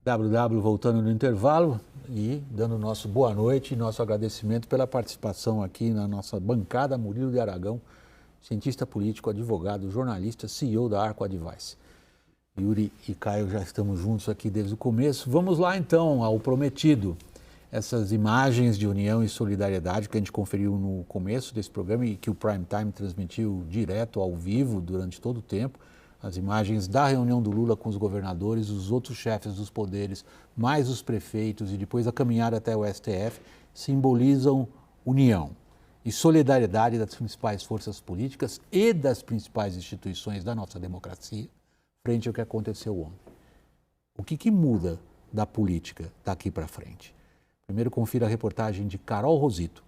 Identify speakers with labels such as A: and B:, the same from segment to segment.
A: WW voltando no intervalo e dando nosso boa noite e nosso agradecimento pela participação aqui na nossa bancada, Murilo de Aragão, cientista político, advogado, jornalista, CEO da Arco Advice. Yuri e Caio já estamos juntos aqui desde o começo. Vamos lá então ao prometido. Essas imagens de união e solidariedade que a gente conferiu no começo desse programa e que o Prime Time transmitiu direto ao vivo durante todo o tempo. As imagens da reunião do Lula com os governadores, os outros chefes dos poderes, mais os prefeitos e depois a caminhada até o STF, simbolizam união e solidariedade das principais forças políticas e das principais instituições da nossa democracia frente ao que aconteceu ontem. O que muda da política daqui para frente? Primeiro, confira a reportagem de Carol Rosito.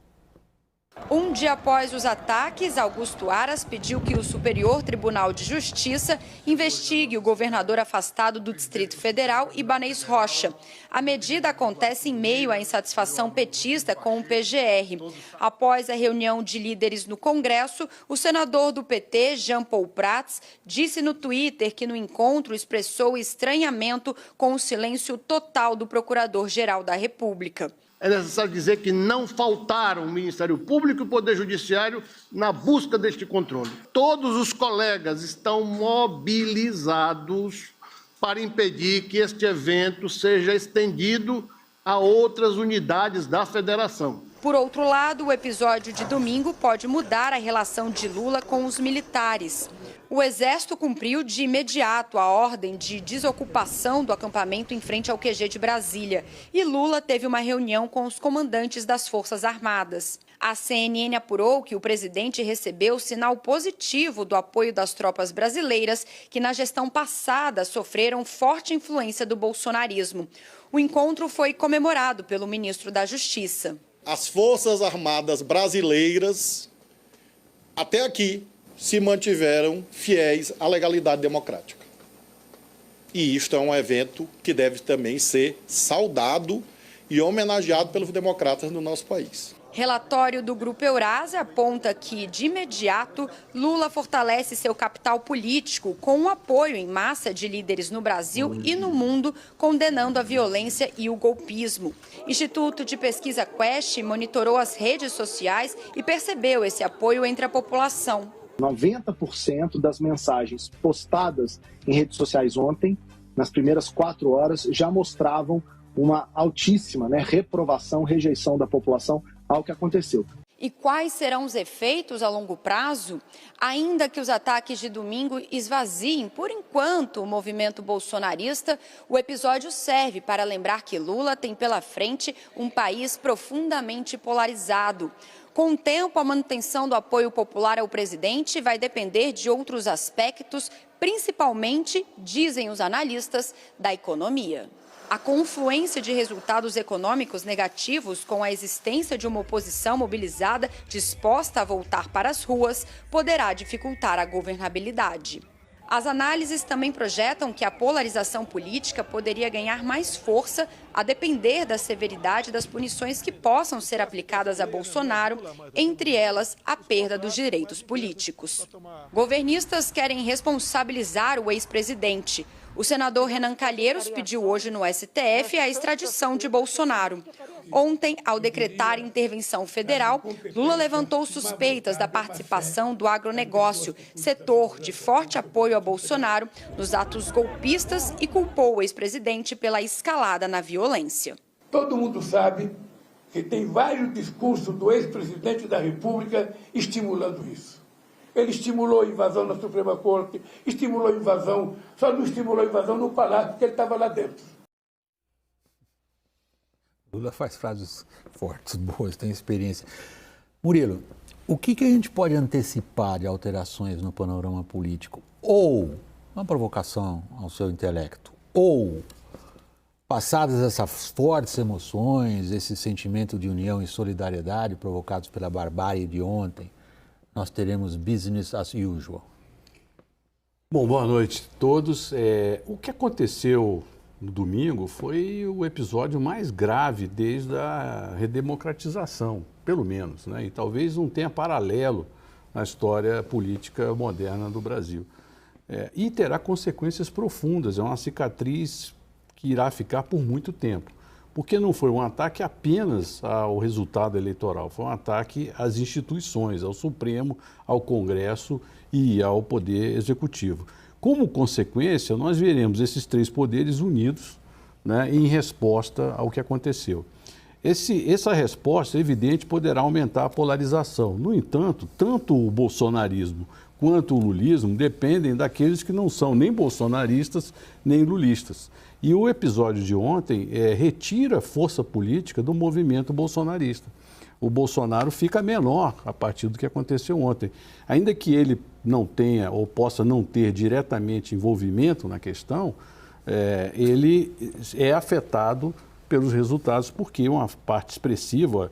B: Um dia após os ataques, Augusto Aras pediu que o Superior Tribunal de Justiça investigue o governador afastado do Distrito Federal, Ibanez Rocha. A medida acontece em meio à insatisfação petista com o PGR. Após a reunião de líderes no Congresso, o senador do PT, Jean Paul Prats, disse no Twitter que no encontro expressou estranhamento com o silêncio total do Procurador-Geral da República.
C: É necessário dizer que não faltaram o Ministério Público e o Poder Judiciário na busca deste controle. Todos os colegas estão mobilizados para impedir que este evento seja estendido a outras unidades da Federação.
B: Por outro lado, o episódio de domingo pode mudar a relação de Lula com os militares. O Exército cumpriu de imediato a ordem de desocupação do acampamento em frente ao QG de Brasília. E Lula teve uma reunião com os comandantes das Forças Armadas. A CNN apurou que o presidente recebeu sinal positivo do apoio das tropas brasileiras, que na gestão passada sofreram forte influência do bolsonarismo. O encontro foi comemorado pelo ministro da Justiça.
D: As Forças Armadas brasileiras, até aqui, se mantiveram fiéis à legalidade democrática. E isto é um evento que deve também ser saudado e homenageado pelos democratas do nosso país.
B: Relatório do Grupo Eurásia aponta que, de imediato, Lula fortalece seu capital político com o apoio em massa de líderes no Brasil e no mundo, condenando a violência e o golpismo. Instituto de Pesquisa Quest monitorou as redes sociais e percebeu esse apoio entre a população.
E: 90% das mensagens postadas em redes sociais ontem, nas primeiras 4 horas, já mostravam uma altíssima reprovação, rejeição da população ao que aconteceu.
B: E quais serão os efeitos a longo prazo? Ainda que os ataques de domingo esvaziem, por enquanto, o movimento bolsonarista, o episódio serve para lembrar que Lula tem pela frente um país profundamente polarizado. Com o tempo, a manutenção do apoio popular ao presidente vai depender de outros aspectos, principalmente, dizem os analistas, da economia. A confluência de resultados econômicos negativos com a existência de uma oposição mobilizada disposta a voltar para as ruas poderá dificultar a governabilidade. As análises também projetam que a polarização política poderia ganhar mais força a depender da severidade das punições que possam ser aplicadas a Bolsonaro, entre elas a perda dos direitos políticos. Governistas querem responsabilizar o ex-presidente. O senador Renan Calheiros pediu hoje no STF a extradição de Bolsonaro. Ontem, ao decretar intervenção federal, Lula levantou suspeitas da participação do agronegócio, setor de forte apoio a Bolsonaro, nos atos golpistas e culpou o ex-presidente pela escalada na violência.
F: Todo mundo sabe que tem vários discursos do ex-presidente da República estimulando isso. Ele estimulou a invasão na Suprema Corte, estimulou a invasão, só não estimulou a invasão no Palácio, porque ele estava lá dentro.
A: Lula faz frases fortes, boas, tem experiência. Murilo, o que a gente pode antecipar de alterações no panorama político? Ou uma provocação ao seu intelecto, ou passadas essas fortes emoções, esse sentimento de união e solidariedade provocados pela barbárie de ontem, nós teremos business as usual.
G: Bom, boa noite a todos. O que aconteceu no domingo foi o episódio mais grave desde a redemocratização, pelo menos, né? E talvez não tenha paralelo na história política moderna do Brasil. E terá consequências profundas, é uma cicatriz que irá ficar por muito tempo. Porque não foi um ataque apenas ao resultado eleitoral, foi um ataque às instituições, ao Supremo, ao Congresso e ao Poder Executivo. Como consequência, nós veremos esses 3 poderes unidos, né, em resposta ao que aconteceu. Essa resposta, é evidente, poderá aumentar a polarização. No entanto, tanto o bolsonarismo quanto o lulismo dependem daqueles que não são nem bolsonaristas nem lulistas. E o episódio de ontem retira força política do movimento bolsonarista. O Bolsonaro fica menor a partir do que aconteceu ontem. Ainda que ele não tenha ou possa não ter diretamente envolvimento na questão, ele é afetado pelos resultados, porque uma parte expressiva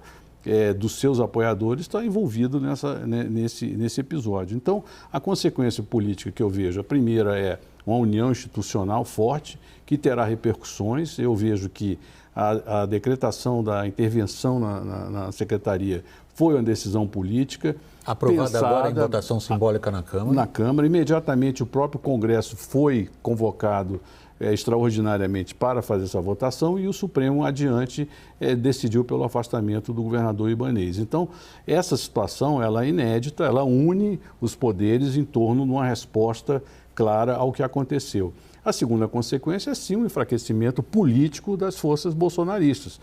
G: dos seus apoiadores está envolvido nesse episódio. Então, a consequência política que eu vejo, a primeira é uma união institucional forte, que terá repercussões. Eu vejo que a decretação da intervenção na Secretaria foi uma decisão política.
A: Aprovada
G: pensada,
A: agora em votação simbólica na Câmara.
G: Na Câmara, imediatamente o próprio Congresso foi convocado extraordinariamente para fazer essa votação e o Supremo adiante decidiu pelo afastamento do governador Ibanez. Então, essa situação ela é inédita, ela une os poderes em torno de uma resposta clara ao que aconteceu. A segunda consequência é sim o enfraquecimento político das forças bolsonaristas.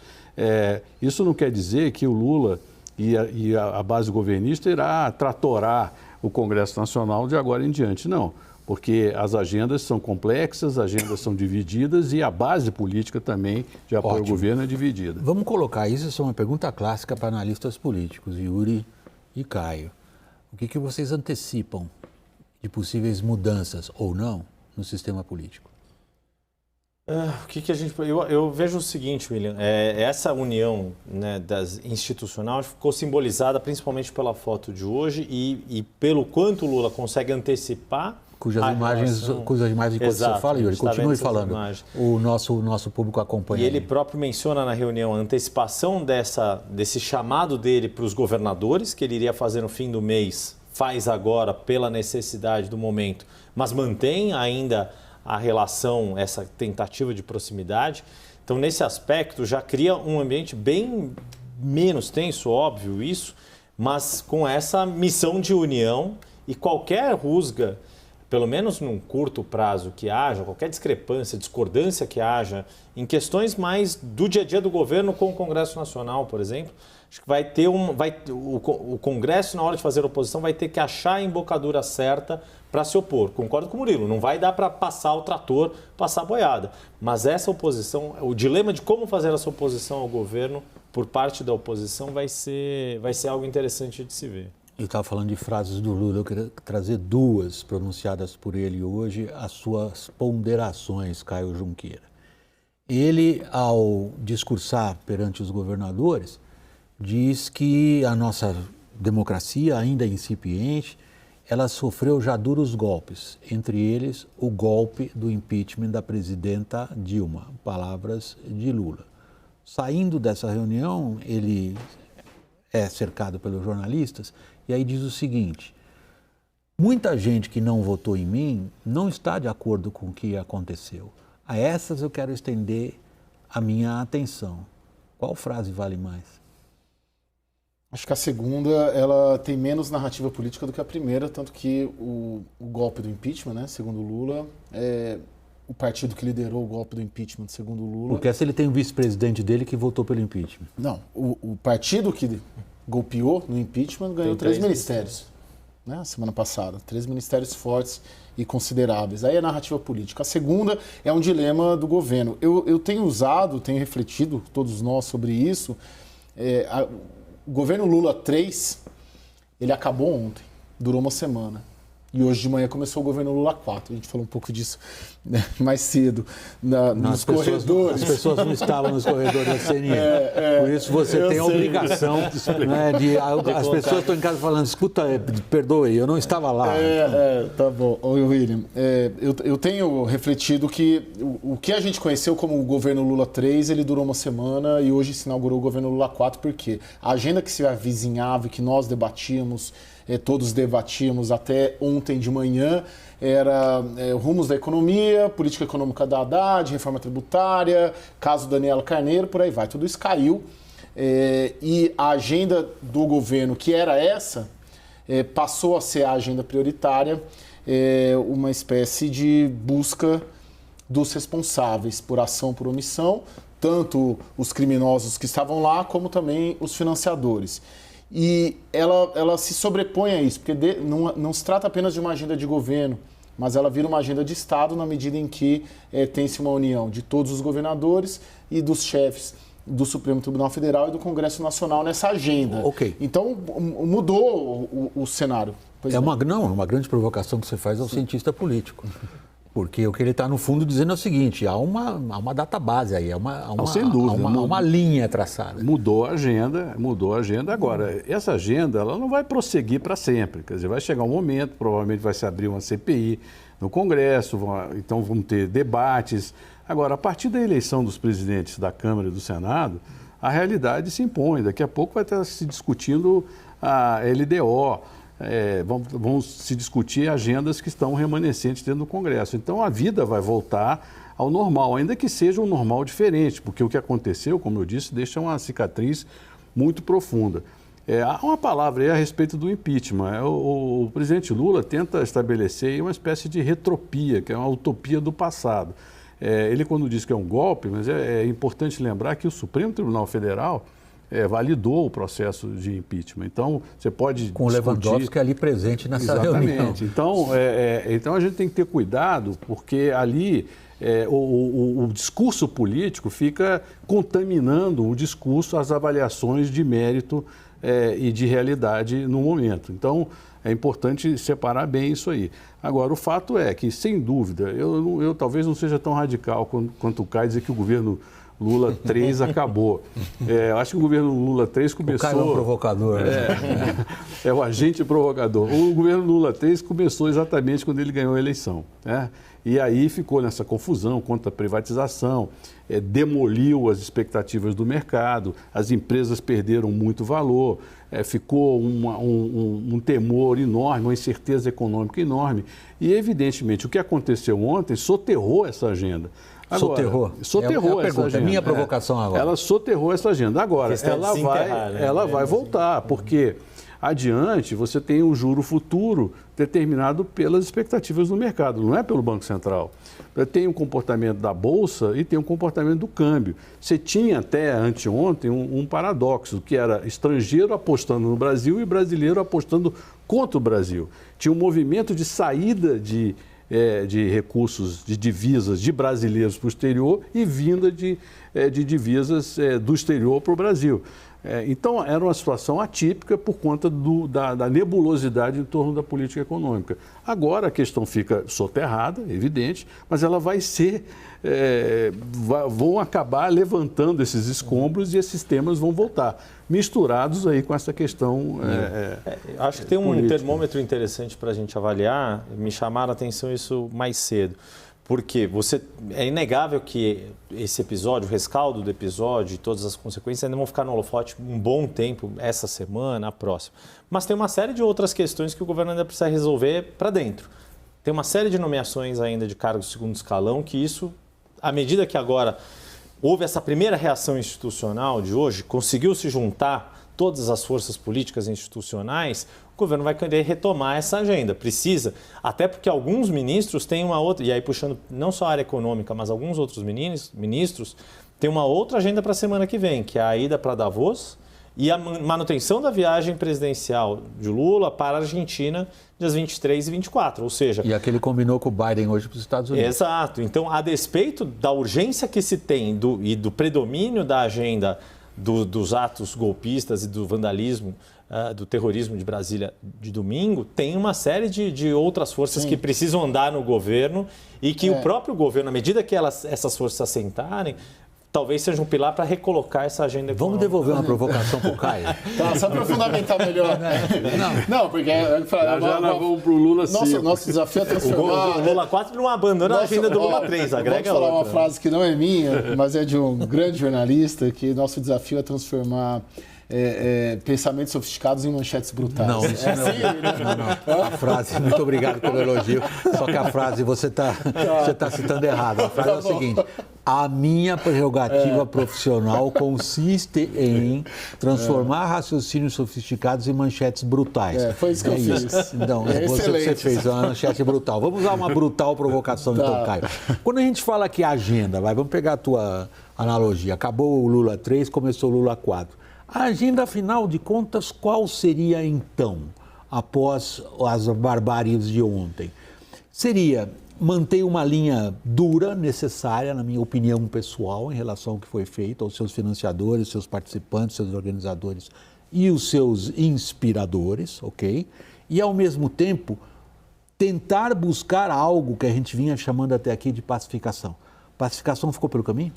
G: Isso não quer dizer que o Lula e a base governista irá tratorar o Congresso Nacional de agora em diante, não. Porque as agendas são complexas, as agendas são divididas e a base política também de apoio ao governo é dividida.
A: Vamos colocar isso, essa é uma pergunta clássica para analistas políticos, Yuri e Caio. O que vocês antecipam de possíveis mudanças ou não no sistema político?
H: Eu vejo o seguinte, William, essa união, né, institucional ficou simbolizada principalmente pela foto de hoje e pelo quanto o Lula consegue antecipar
A: cujas imagens enquanto você fala, Yuri, continue falando. O nosso público acompanha.
H: E ele próprio menciona na reunião a antecipação desse chamado dele para os governadores, que ele iria fazer no fim do mês, faz agora pela necessidade do momento, mas mantém ainda a relação, essa tentativa de proximidade. Então, nesse aspecto, já cria um ambiente bem menos tenso, óbvio isso, mas com essa missão de união e qualquer rusga, pelo menos num curto prazo que haja, qualquer discrepância, discordância que haja, em questões mais do dia a dia do governo com o Congresso Nacional, por exemplo, acho que vai ter o Congresso, na hora de fazer oposição, vai ter que achar a embocadura certa para se opor. Concordo com o Murilo, não vai dar para passar o trator, passar a boiada. Mas essa oposição, o dilema de como fazer essa oposição ao governo por parte da oposição vai ser algo interessante de se ver.
A: Eu estava falando de frases do Lula, eu queria trazer 2 pronunciadas por ele hoje, as suas ponderações, Caio Junqueira. Ele, ao discursar perante os governadores, diz que a nossa democracia, ainda incipiente, ela sofreu já duros golpes, entre eles o golpe do impeachment da presidenta Dilma, palavras de Lula. Saindo dessa reunião, ele é cercado pelos jornalistas e aí diz o seguinte: muita gente que não votou em mim não está de acordo com o que aconteceu. A essas eu quero estender a minha atenção. Qual frase vale mais?
I: Acho que a segunda, ela tem menos narrativa política do que a primeira, tanto que o golpe do impeachment, né, segundo Lula, o partido que liderou o golpe do impeachment, segundo Lula...
A: Porque se ele tem um vice-presidente dele que votou pelo impeachment.
I: Não, o partido que golpeou no impeachment ganhou 3 ministérios, né, semana passada. 3 ministérios fortes e consideráveis. Aí é narrativa política. A segunda é um dilema do governo. Eu tenho refletido, todos nós, sobre isso. O governo Lula 3, ele acabou ontem, durou uma semana. E hoje de manhã começou o governo Lula 4. A gente falou um pouco disso, né, mais cedo, nos corredores.
A: As pessoas não estavam nos corredores da CNN. Por isso você tem a obrigação, né, as pessoas estão em casa falando, escuta, perdoe, eu não estava lá.
I: Tá bom. Oi, William. Eu tenho refletido que o que a gente conheceu como o governo Lula 3, ele durou uma semana e hoje se inaugurou o governo Lula 4, porque a agenda que se avizinhava e que nós debatíamos todos debatíamos até ontem de manhã, era rumos da economia, política econômica da Haddad, reforma tributária, caso Daniela Carneiro, por aí vai. Tudo isso caiu e a agenda do governo, que era essa, passou a ser a agenda prioritária, uma espécie de busca dos responsáveis por ação, por omissão, tanto os criminosos que estavam lá, como também os financiadores. E ela se sobrepõe a isso, porque não se trata apenas de uma agenda de governo, mas ela vira uma agenda de Estado na medida em que tem-se uma união de todos os governadores e dos chefes do Supremo Tribunal Federal e do Congresso Nacional nessa agenda.
A: Ok.
I: Então, mudou o cenário.
A: Uma grande provocação que você faz ao cientista político. Porque o que ele está, no fundo, dizendo é o seguinte, há uma database aí,
G: sem dúvida,
A: há uma linha traçada.
G: Mudou a agenda. Agora, essa agenda ela não vai prosseguir para sempre. Quer dizer, vai chegar um momento, provavelmente vai se abrir uma CPI no Congresso, então vão ter debates. Agora, a partir da eleição dos presidentes da Câmara e do Senado, a realidade se impõe. Daqui a pouco vai estar se discutindo a LDO, vão se discutir agendas que estão remanescentes dentro do Congresso. Então, a vida vai voltar ao normal, ainda que seja um normal diferente, porque o que aconteceu, como eu disse, deixa uma cicatriz muito profunda. Há uma palavra aí a respeito do impeachment. O presidente Lula tenta estabelecer uma espécie de retropia, que é uma utopia do passado. Ele, quando diz que é um golpe, mas é importante lembrar que o Supremo Tribunal Federal validou o processo de impeachment. Então, você pode
A: com o Lewandowski ali presente nessa reunião.
G: Então, a gente tem que ter cuidado, porque ali o discurso político fica contaminando o discurso, as avaliações de mérito e de realidade no momento. Então, é importante separar bem isso aí. Agora, o fato é que, sem dúvida, eu talvez não seja tão radical quanto o Caio dizer que o governo Lula 3 acabou. Eu acho que o governo Lula 3 começou...
A: O Caio é um provocador.
G: É o agente provocador. O governo Lula 3 começou exatamente quando ele ganhou a eleição, né? E aí ficou nessa confusão contra a privatização, demoliu as expectativas do mercado, as empresas perderam muito valor, ficou um temor enorme, uma incerteza econômica enorme. E, evidentemente, o que aconteceu ontem soterrou essa agenda.
A: Agora, soterrou essa agenda. Minha provocação agora.
G: Ela soterrou essa agenda. Agora, ela vai voltar, porque adiante você tem um juro futuro determinado pelas expectativas do mercado, não é pelo Banco Central. Tem um comportamento da Bolsa e tem um comportamento do câmbio. Você tinha até anteontem um paradoxo, que era estrangeiro apostando no Brasil e brasileiro apostando contra o Brasil. Tinha um movimento de saída de recursos, de divisas de brasileiros para o exterior e vinda de divisas do exterior para o Brasil. Então, era uma situação atípica por conta da nebulosidade em torno da política econômica. Agora a questão fica soterrada, evidente, mas ela vai ser... vão acabar levantando esses escombros e esses temas vão voltar, misturados aí com essa questão
H: acho que tem um
G: política.
H: Termômetro interessante para a gente avaliar, me chamaram a atenção isso mais cedo. Porque é inegável que esse episódio, o rescaldo do episódio e todas as consequências ainda vão ficar no holofote um bom tempo, essa semana, a próxima. Mas tem uma série de outras questões que o governo ainda precisa resolver para dentro. Tem uma série de nomeações ainda de cargos de segundo escalão que isso, à medida que agora houve essa primeira reação institucional de hoje, conseguiu se juntar todas as forças políticas e institucionais, o governo vai querer retomar essa agenda. Precisa, até porque alguns ministros têm uma outra, e aí puxando não só a área econômica, mas alguns outros ministros têm uma outra agenda para a semana que vem, que é a ida para Davos e a manutenção da viagem presidencial de Lula para a Argentina dias 23 e 24, ou seja...
A: E aquele combinou com o Biden hoje para os Estados Unidos.
H: Exato. Então, a despeito da urgência que se tem e do predomínio da agenda dos atos golpistas e do vandalismo, do terrorismo de Brasília de domingo, tem uma série de outras forças que precisam andar no governo e que o próprio governo, à medida que essas forças assentarem, talvez seja um pilar para recolocar essa agenda econômica.
A: Vamos devolver uma provocação para o Caio?
I: Tá, só para fundamentar melhor. Não, porque...
G: Já vamos para o Lula 5.
I: Nosso desafio é transformar...
H: O Lula 4 não abandona a agenda do Lula 3, agrega
I: vou te falar
H: outra.
I: uma frase que não é minha, mas é de um grande jornalista, que nosso desafio é transformar pensamentos sofisticados em manchetes brutais.
A: Não, isso não. A frase, muito obrigado pelo elogio, só que a frase você está citando errado. A frase é o seguinte: a minha prerrogativa profissional consiste em transformar raciocínios sofisticados em manchetes brutais.
I: Foi isso que eu fiz.
A: Então, você fez uma manchete brutal. Vamos usar uma brutal provocação, então, Caio. Quando a gente fala que a agenda, vamos pegar a tua analogia, acabou o Lula 3, começou o Lula 4. A agenda, afinal de contas, qual seria então, após as barbáries de ontem? Seria manter uma linha dura, necessária, na minha opinião pessoal, em relação ao que foi feito, aos seus financiadores, seus participantes, seus organizadores e os seus inspiradores, ok? E, ao mesmo tempo, tentar buscar algo que a gente vinha chamando até aqui de pacificação. Pacificação ficou pelo caminho?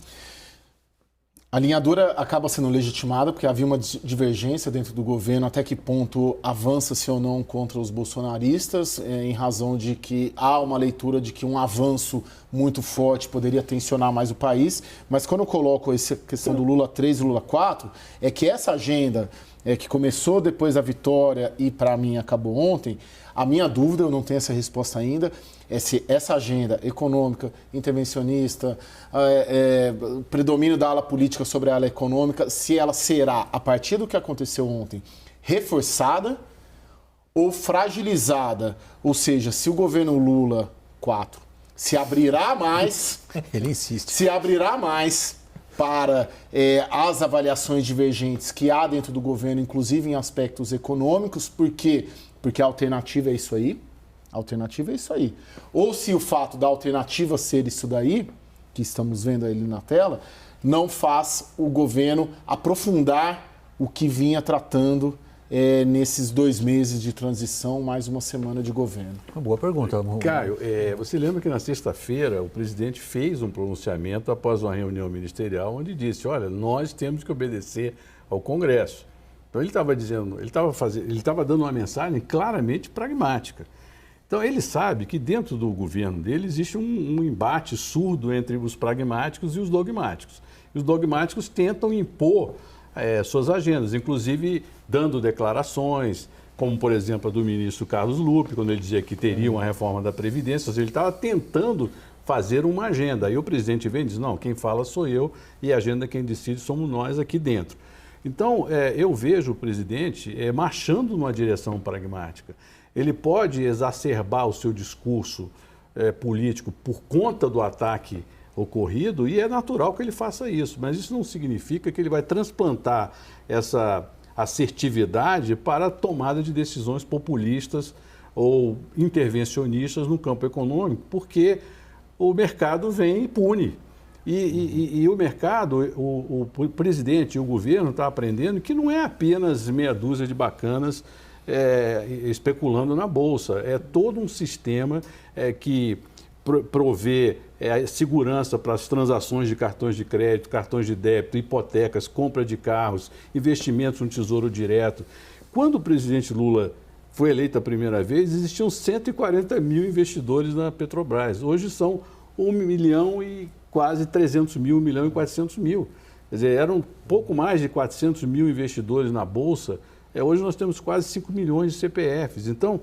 I: A linha dura acaba sendo legitimada porque havia uma divergência dentro do governo até que ponto avança-se ou não contra os bolsonaristas, em razão de que há uma leitura de que um avanço muito forte poderia tensionar mais o país. Mas quando eu coloco essa questão do Lula 3 e Lula 4, é que essa agenda que começou depois da vitória e para mim acabou ontem, a minha dúvida, eu não tenho essa resposta ainda, é se essa agenda econômica, intervencionista, predomínio da ala política sobre a ala econômica, se ela será, a partir do que aconteceu ontem, reforçada ou fragilizada. Ou seja, se o governo Lula 4 se abrirá mais...
A: Ele insiste.
I: Se abrirá mais para as avaliações divergentes que há dentro do governo, inclusive em aspectos econômicos, porque a alternativa é isso aí. A alternativa é isso aí. Ou se o fato da alternativa ser isso daí, que estamos vendo ali na tela, não faz o governo aprofundar o que vinha tratando nesses 2 meses de transição, mais uma semana de governo.
A: Uma boa pergunta.
G: Caio, você lembra que na sexta-feira o presidente fez um pronunciamento após uma reunião ministerial onde disse, olha, nós temos que obedecer ao Congresso. Então ele estava dizendo, ele estava dando uma mensagem claramente pragmática. Então ele sabe que dentro do governo dele existe um embate surdo entre os pragmáticos e os dogmáticos. E os dogmáticos tentam impor suas agendas, inclusive dando declarações, como por exemplo a do ministro Carlos Lupe, quando ele dizia que teria uma reforma da Previdência, ou seja, ele estava tentando fazer uma agenda. Aí o presidente vem e diz, não, quem fala sou eu e a agenda quem decide somos nós aqui dentro. Então, eu vejo o presidente marchando numa direção pragmática. Ele pode exacerbar o seu discurso político por conta do ataque ocorrido e é natural que ele faça isso, mas isso não significa que ele vai transplantar essa assertividade para a tomada de decisões populistas ou intervencionistas no campo econômico, porque o mercado vem e pune. E o mercado, o presidente e o governo estão aprendendo que não é apenas meia dúzia de bacanas especulando na Bolsa. É todo um sistema que provê segurança para as transações de cartões de crédito, cartões de débito, hipotecas, compra de carros, investimentos no Tesouro Direto. Quando o presidente Lula foi eleito a primeira vez, existiam 140 mil investidores na Petrobras. Hoje são 1 milhão e quase 300 mil, 1 milhão e 400 mil. Quer dizer, eram pouco mais de 400 mil investidores na Bolsa. Hoje nós temos quase 5 milhões de CPFs. Então,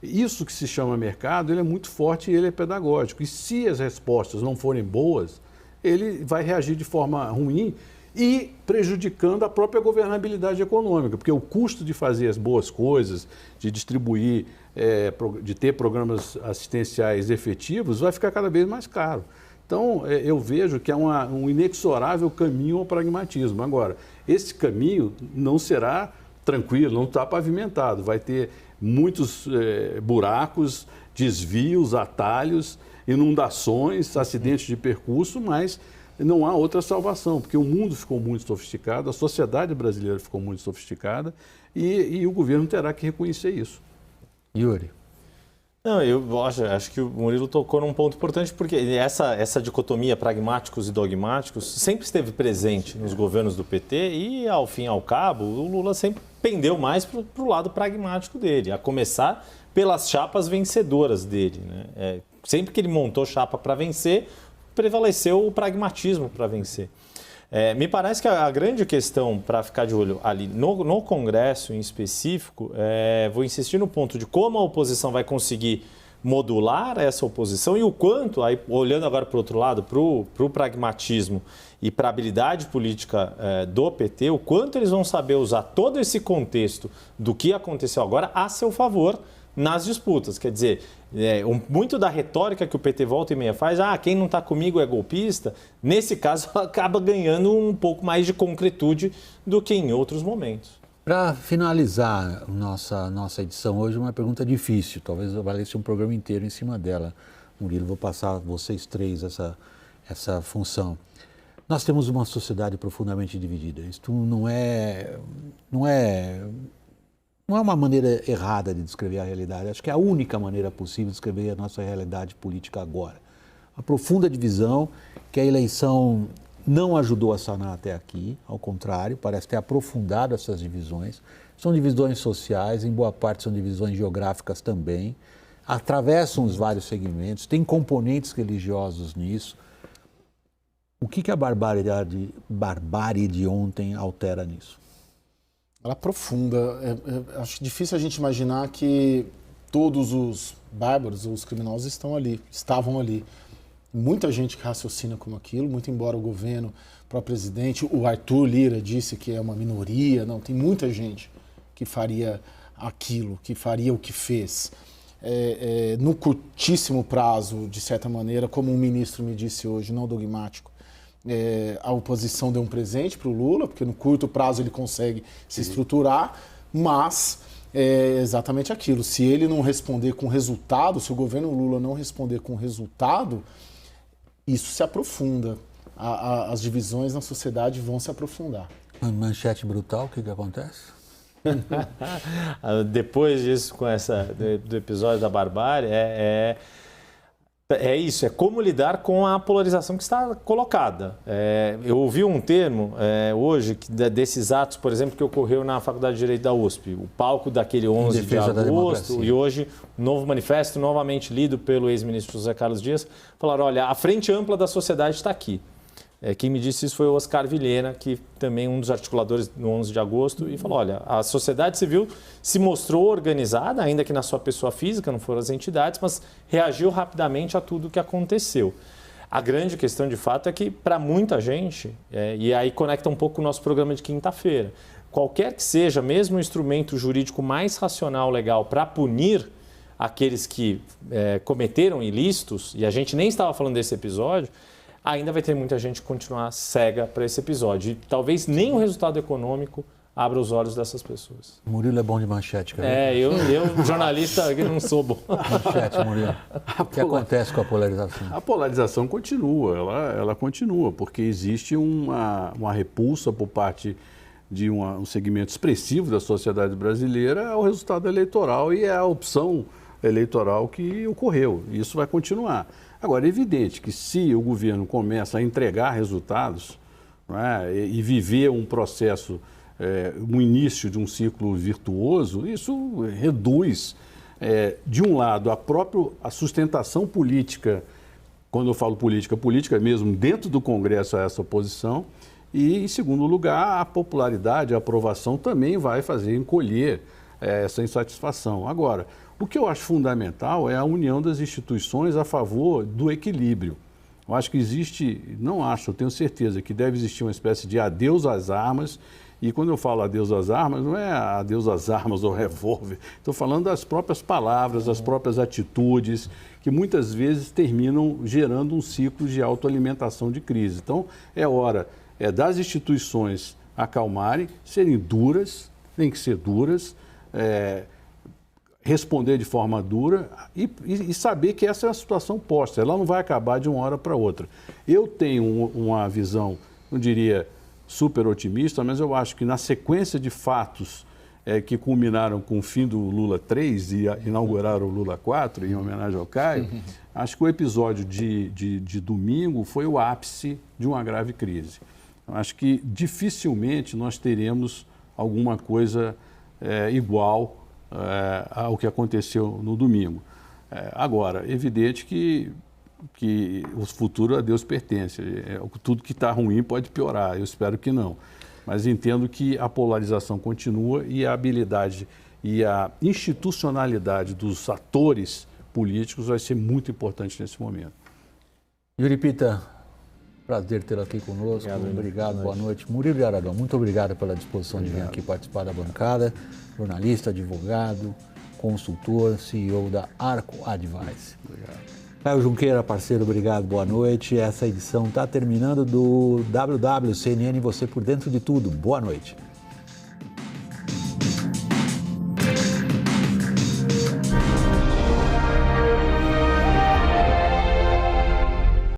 G: isso que se chama mercado, ele é muito forte e ele é pedagógico. E se as respostas não forem boas, ele vai reagir de forma ruim e prejudicando a própria governabilidade econômica, porque o custo de fazer as boas coisas, de distribuir, de ter programas assistenciais efetivos, vai ficar cada vez mais caro. Então, eu vejo que é um inexorável caminho ao pragmatismo. Agora, esse caminho não será tranquilo, não está pavimentado, vai ter muitos buracos, desvios, atalhos, inundações, acidentes de percurso, mas não há outra salvação, porque o mundo ficou muito sofisticado, a sociedade brasileira ficou muito sofisticada e o governo terá que reconhecer isso.
A: Yuri.
H: Não, eu acho que o Murilo tocou num ponto importante, porque essa dicotomia pragmáticos e dogmáticos sempre esteve presente nos governos do PT e, ao fim e ao cabo, o Lula sempre pendeu mais para o lado pragmático dele, a começar pelas chapas vencedoras dele, né? Sempre que ele montou chapa para vencer, prevaleceu o pragmatismo para vencer. Me parece que a grande questão para ficar de olho ali no Congresso em específico, vou insistir no ponto de como a oposição vai conseguir modular essa oposição e o quanto, aí, olhando agora para o outro lado, para o pragmatismo e para a habilidade política do PT, o quanto eles vão saber usar todo esse contexto do que aconteceu agora a seu favor nas disputas. Quer dizer, muito da retórica que o PT volta e meia faz, quem não está comigo é golpista, nesse caso acaba ganhando um pouco mais de concretude do que em outros momentos.
A: Para finalizar nossa edição hoje, uma pergunta difícil, talvez valesse um programa inteiro em cima dela. Murilo, vou passar a vocês três essa função. Nós temos uma sociedade profundamente dividida. Isto não é uma maneira errada de descrever a realidade. Acho que é a única maneira possível de descrever a nossa realidade política agora. Uma profunda divisão que a eleição não ajudou a sanar até aqui, ao contrário, parece ter aprofundado essas divisões. São divisões sociais, em boa parte são divisões geográficas também, atravessam os vários segmentos, tem componentes religiosos nisso. O que a barbárie de ontem altera nisso?
I: Ela aprofunda. Acho difícil a gente imaginar que todos os bárbaros ou os criminosos estavam ali. Muita gente que raciocina como aquilo, muito embora o governo, o próprio presidente, o Arthur Lira disse que é uma minoria, não, tem muita gente que faria aquilo, que faria o que fez. No curtíssimo prazo, de certa maneira, como um ministro me disse hoje, não dogmático, a oposição deu um presente para o Lula, porque no curto prazo ele consegue se estruturar, mas é exatamente aquilo. Se ele não responder com resultado, se o governo Lula não responder com resultado, isso se aprofunda. As divisões na sociedade vão se aprofundar.
A: Manchete brutal, o que acontece?
H: Depois disso, do episódio da barbárie, isso, é como lidar com a polarização que está colocada. Eu ouvi um termo hoje, desses atos, por exemplo, que ocorreu na Faculdade de Direito da USP, o palco daquele 11 de agosto, e hoje, um novo manifesto, novamente lido pelo ex-ministro José Carlos Dias, falaram, olha, a frente ampla da sociedade está aqui. Quem me disse isso foi o Oscar Vilhena, que também um dos articuladores do 11 de agosto, e falou, olha, a sociedade civil se mostrou organizada, ainda que na sua pessoa física, não foram as entidades, mas reagiu rapidamente a tudo o que aconteceu. A grande questão, de fato, é que para muita gente, e aí conecta um pouco com o nosso programa de quinta-feira, qualquer que seja, mesmo o instrumento jurídico mais racional, legal, para punir aqueles que cometeram ilícitos, e a gente nem estava falando desse episódio, ainda vai ter muita gente que continuar cega para esse episódio. E talvez nem o resultado econômico abra os olhos dessas pessoas.
A: Murilo é bom de manchete, cara.
H: Eu jornalista, não sou bom.
A: Manchete, Murilo. O que acontece com a polarização?
G: A polarização continua, ela continua, porque existe uma repulsa por parte de um segmento expressivo da sociedade brasileira ao resultado eleitoral e à opção eleitoral que ocorreu. Isso vai continuar. Agora, é evidente que se o governo começa a entregar resultados, não é, e viver um processo, um início de um ciclo virtuoso, isso reduz, de um lado, a sustentação política, quando eu falo política mesmo, dentro do Congresso a essa oposição, e, em segundo lugar, a popularidade, a aprovação também vai fazer encolher essa insatisfação. Agora, o que eu acho fundamental é a união das instituições a favor do equilíbrio. Eu acho que eu tenho certeza que deve existir uma espécie de adeus às armas, e quando eu falo adeus às armas, não é adeus às armas ou revólver, estou falando das próprias palavras, das próprias atitudes, que muitas vezes terminam gerando um ciclo de autoalimentação de crise. Então, é hora das instituições acalmarem, serem duras, tem que ser duras, responder de forma dura e saber que essa é a situação posta, ela não vai acabar de uma hora para outra. Eu tenho uma visão, não diria super otimista, mas eu acho que na sequência de fatos que culminaram com o fim do Lula 3 e inauguraram o Lula 4, em homenagem ao Caio, acho que o episódio de domingo foi o ápice de uma grave crise. Eu acho que dificilmente nós teremos alguma coisa igual ao que aconteceu no domingo. Agora, é evidente que que o futuro a Deus pertence. Tudo que está ruim pode piorar, eu espero que não. Mas entendo que a polarização continua e a habilidade e a institucionalidade dos atores políticos vai ser muito importante nesse momento.
A: Yuri Pita, prazer tê-lo aqui conosco. Obrigado, boa noite. Murilo de Aragão, muito obrigado pela disposição de vir aqui participar da bancada. Jornalista, advogado, consultor, CEO da Arco Advice.
G: Obrigado.
A: Caio Junqueira, parceiro, obrigado, boa noite. Essa edição está terminando do WW CNN Você por Dentro de Tudo. Boa noite.